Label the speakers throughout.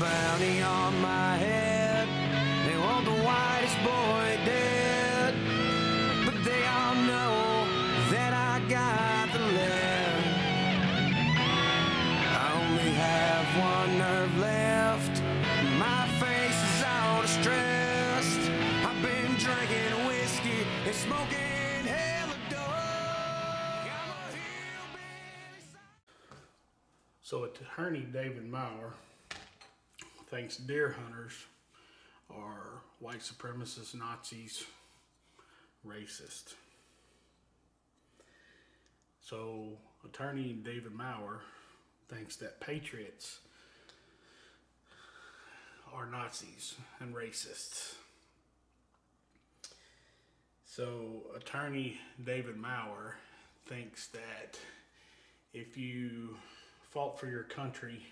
Speaker 1: bounty on my head. They want the whitest boy dead, but they all know that I got the lead. I only have one nerve left. My face is all distressed. I've been drinking whiskey and smoking hella dope. I'm a hillbilly.
Speaker 2: So attorney David Mour thinks deer hunters are white supremacists, Nazis, racist. So attorney David Mour thinks that patriots are Nazis and racists. So attorney David Mour thinks that if you fought for your country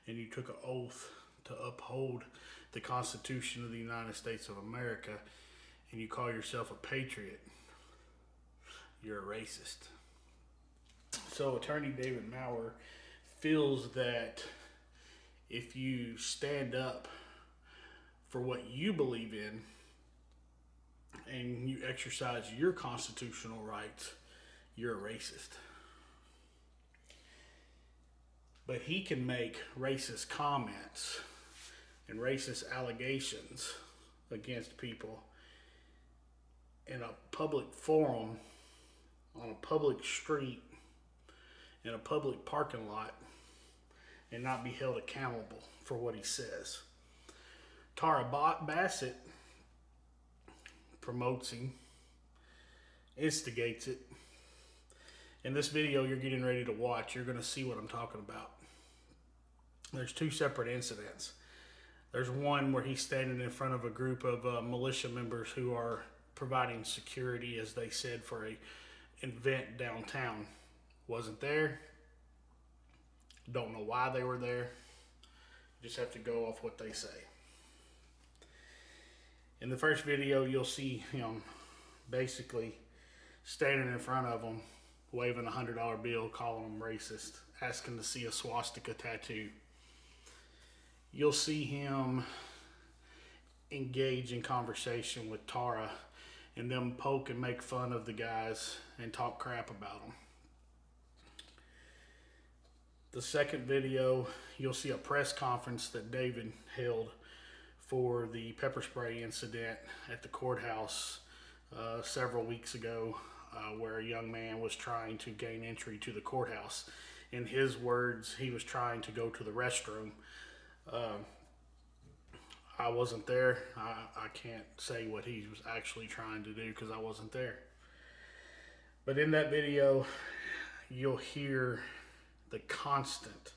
Speaker 2: and you took an oath to uphold the Constitution of the United States of America and you call yourself a patriot, you're a racist. So attorney David Mour feels that if you stand up for what you believe in and you exercise your constitutional rights, you're a racist. But he can make racist comments and racist allegations against people in a public forum, on a public street, in a public parking lot, and not be held accountable for what he says. Mour Bassett promotes him, instigates it. In this video you're getting ready to watch, you're going to see what I'm talking about. There's two separate incidents. There's one where he's standing in front of a group of militia members who are providing security, as they said, for a event downtown. Wasn't there. Don't know why they were there. Just have to go off what they say. In the first video, you'll see him basically standing in front of them, waving a $100 bill, calling them racist, asking to see a swastika tattoo. You'll see him engage in conversation with Tara and them poke and make fun of the guys and talk crap about them. The second video, you'll see a press conference that David held for the pepper spray incident at the courthouse several weeks ago, where a young man was trying to gain entry to the courthouse. In his words, he was trying to go to the restroom. I wasn't there. I can't say what he was actually trying to do because I wasn't there. But in that video, you'll hear the constant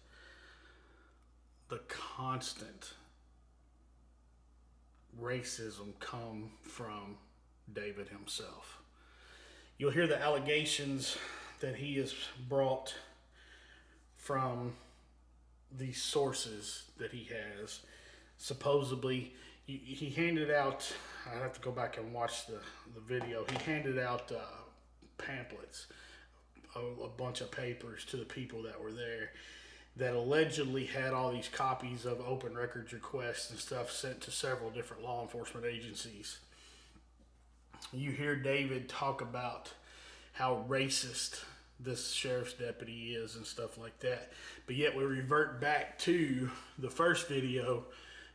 Speaker 2: racism come from David himself. You'll hear the allegations that he has brought from these sources that he has. Supposedly, he handed out, I have to go back and watch the video, he handed out pamphlets, a bunch of papers to the people that were there that allegedly had all these copies of open records requests and stuff sent to several different law enforcement agencies. You hear David talk about how racist this sheriff's deputy is and stuff like that. But yet we revert back to the first video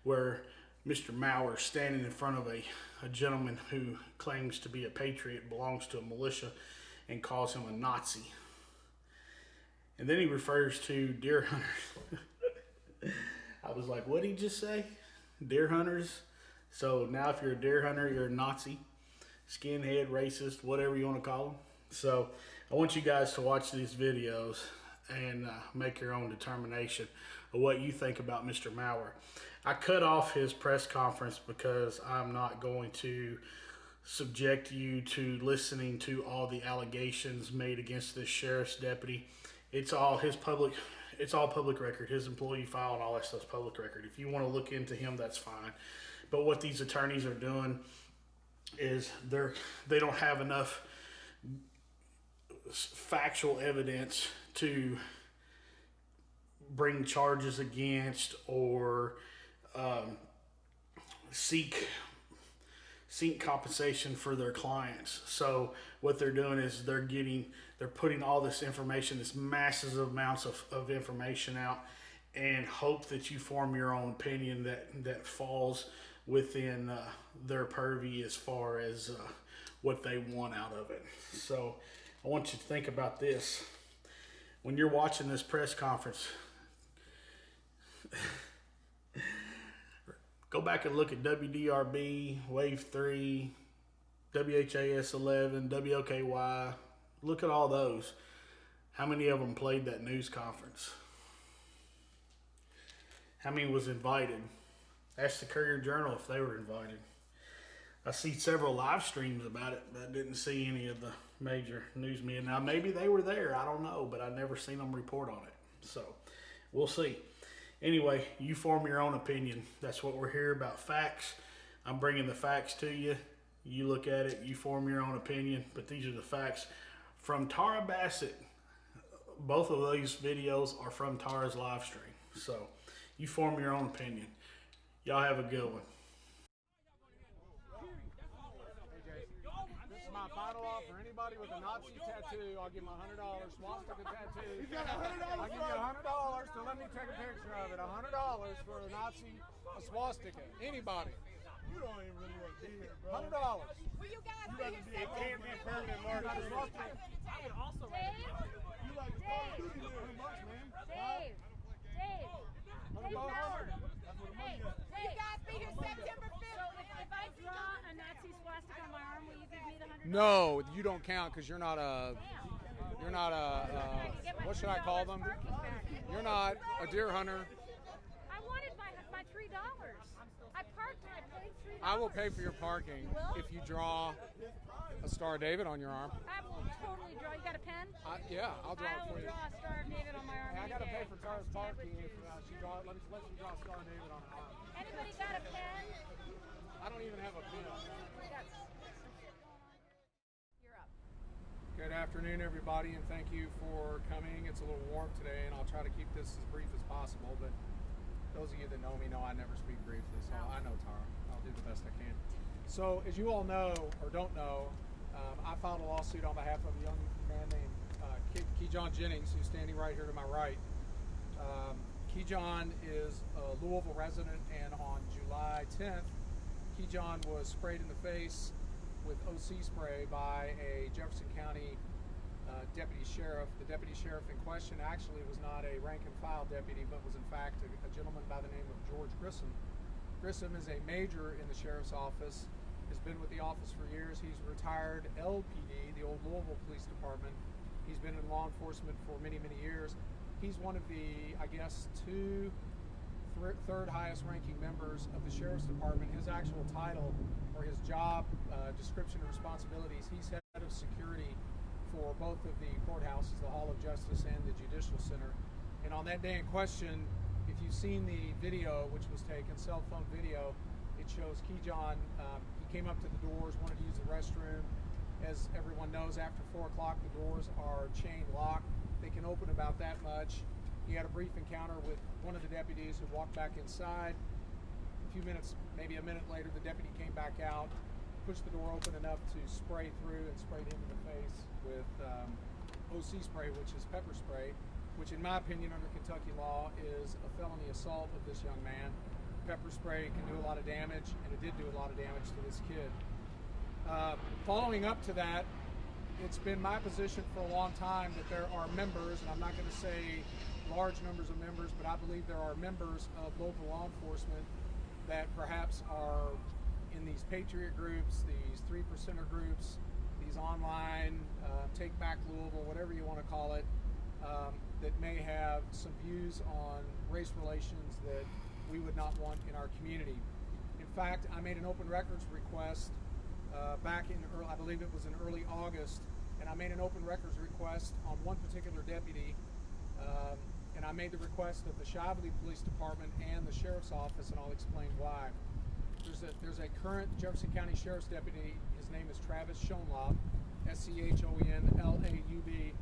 Speaker 2: where Mr. Mour is standing in front of a gentleman who claims to be a patriot, belongs to a militia, and calls him a Nazi. And then he refers to deer hunters. I was like, what did he just say? Deer hunters? So now if you're a deer hunter, you're a Nazi, skinhead, racist, whatever you want to call them. So I want you guys to watch these videos and make your own determination of what you think about Mr. Mour. I cut off his press conference because I'm not going to subject you to listening to all the allegations made against this sheriff's deputy. It's all public record. His employee file and all that stuff's public record. If you want to look into him, that's fine. But what these attorneys are doing is they don't have enough factual evidence to bring charges against or seek compensation for their clients. So what they're doing is they're putting all this information, this massive amounts of information out, and hope that you form your own opinion that falls within their purview as far as what they want out of it. So I want you to think about this. When you're watching this press conference, go back and look at WDRB, Wave 3, WHAS 11, WOKY. Look at all those. How many of them played that news conference? How many was invited? Ask the Courier-Journal if they were invited. I see several live streams about it, but I didn't see any of the major news media. Now, maybe they were there. I don't know, but I've never seen them report on it. So, we'll see. Anyway, you form your own opinion. That's what we're here about, facts. I'm bringing the facts to you. You look at it, you form your own opinion, but these are the facts. From Tara Bassett, both of these videos are from Tara's live stream. So, you form your own opinion. Y'all have a good one.
Speaker 3: This is my final offer. Anybody with a Nazi tattoo, I'll give him $100. Swastika tattoo. You got $100? I'll give you $100 to let me take a picture of it. $100 for a Nazi swastika. Anybody.
Speaker 4: You don't even really want to be here, bro.
Speaker 3: $100.
Speaker 4: You
Speaker 5: Will you guys
Speaker 4: got to be a can't be permanent mark.
Speaker 5: Dave,
Speaker 4: You like to call
Speaker 5: Dave,
Speaker 4: duty there.
Speaker 5: Dave, Dave Howard. Hey, you guys be here September 5th. So if I draw a Nazi swastika on my arm, will you give me the $100?
Speaker 3: No, you don't count because you're not a, what should I call them? You're not a deer hunter.
Speaker 5: I wanted my $3. I parked and I paid $3.
Speaker 3: I will pay for your parking if you draw a Star of David on your arm.
Speaker 5: I will totally draw. You got a pen?
Speaker 3: Yeah, I'll draw
Speaker 5: I
Speaker 3: it for
Speaker 5: will
Speaker 3: you.
Speaker 5: draw a Star of David on my arm.
Speaker 3: I
Speaker 5: any
Speaker 3: gotta pay
Speaker 5: day.
Speaker 3: for Tara's
Speaker 5: I'll stand
Speaker 3: parking
Speaker 5: with
Speaker 3: if
Speaker 5: you.
Speaker 3: she let you draw a Star of David on her arm.
Speaker 5: Anybody got a pen?
Speaker 3: I don't even have a pen.
Speaker 5: You're up.
Speaker 3: Good afternoon, everybody, and thank you for coming. It's a little warm today, and I'll try to keep this as brief as possible, but those of you that know me know I never speak briefly, so I know Tara. I'll do the best I can. So, as you all know, or don't know, I filed a lawsuit on behalf of a young man named Keyjon Jennings, who's standing right here to my right. Keyjon is a Louisville resident, and on July 10th, Keyjon was sprayed in the face with OC spray by a Jefferson County deputy sheriff. The deputy sheriff in question actually was not a rank and file deputy, but was in fact a gentleman by the name of George Grissom. Grissom is a major in the sheriff's office, has been with the office for years. He's retired LPD, the old Louisville Police Department. He's been in law enforcement for many, many years. He's one of the, I guess, third highest ranking members of the Sheriff's Department. His actual title or his job description and responsibilities, he's head of security for both of the courthouses, the Hall of Justice and the Judicial Center. And on that day in question, if you've seen the video, which was taken, cell phone video, it shows Keyjon, he came up to the doors, wanted to use the restroom. As everyone knows, after 4 o'clock, the doors are chain locked. They can open about that much. He had a brief encounter with one of the deputies who walked back inside. A few minutes, maybe a minute later, the deputy came back out, pushed the door open enough to spray through and sprayed him in the face with OC spray, which is pepper spray, which in my opinion under Kentucky law is a felony assault of this young man. Pepper spray can do a lot of damage, and it did do a lot of damage to this kid. Following up to that, it's been my position for a long time that there are members, and I'm not going to say large numbers of members, but I believe there are members of local law enforcement that perhaps are in these patriot groups, these 3%er groups, these online, Take Back Louisville, whatever you want to call it, that may have some views on race relations that we would not want in our community. In fact, I made an open records request back in, I believe it was in early August, and I made an open records request on one particular deputy, and I made the request of the Shively Police Department and the Sheriff's Office, and I'll explain why. There's a current Jefferson County Sheriff's Deputy. His name is Travis Schoenlaub, S-C-H-O-N-L-A-U-B.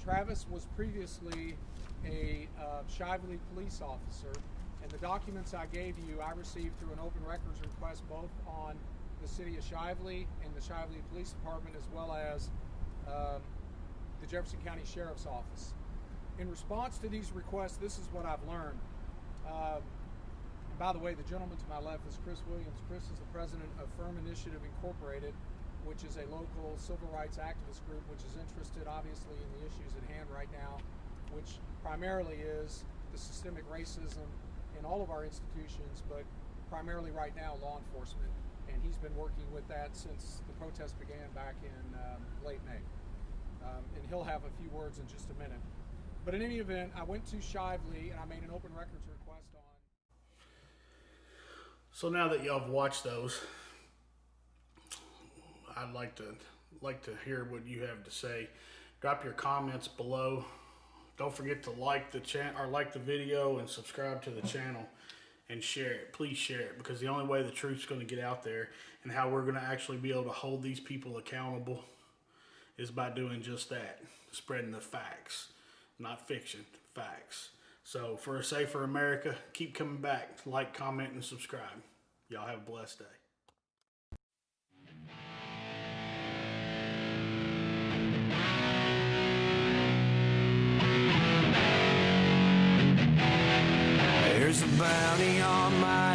Speaker 3: Travis was previously a Shively police officer, And the documents I gave you, I received through an open records request both on the city of Shively and the Shively Police Department, as well as the Jefferson County Sheriff's Office. In response to these requests, this is what I've learned. And by the way, the gentleman to my left is Chris Williams. Chris is the president of Firm Initiative Incorporated, which is a local civil rights activist group which is interested obviously in the issues at hand right now, which primarily is the systemic racism in all of our institutions, but primarily right now law enforcement. And he's been working with that since the protest began back in late May. And he'll have a few words in just a minute. But in any event, I went to Shively and I made an open records request on.
Speaker 2: So now that y'all have watched those, I'd like to hear what you have to say. Drop your comments below. Don't forget to like the like the video and subscribe to the channel and share it. Please share it, because the only way the truth's going to get out there and how we're going to actually be able to hold these people accountable is by doing just that, spreading the facts, not fiction, facts. So for a safer America, keep coming back, like, comment, and subscribe. Y'all have a blessed day.
Speaker 1: There's a bounty on my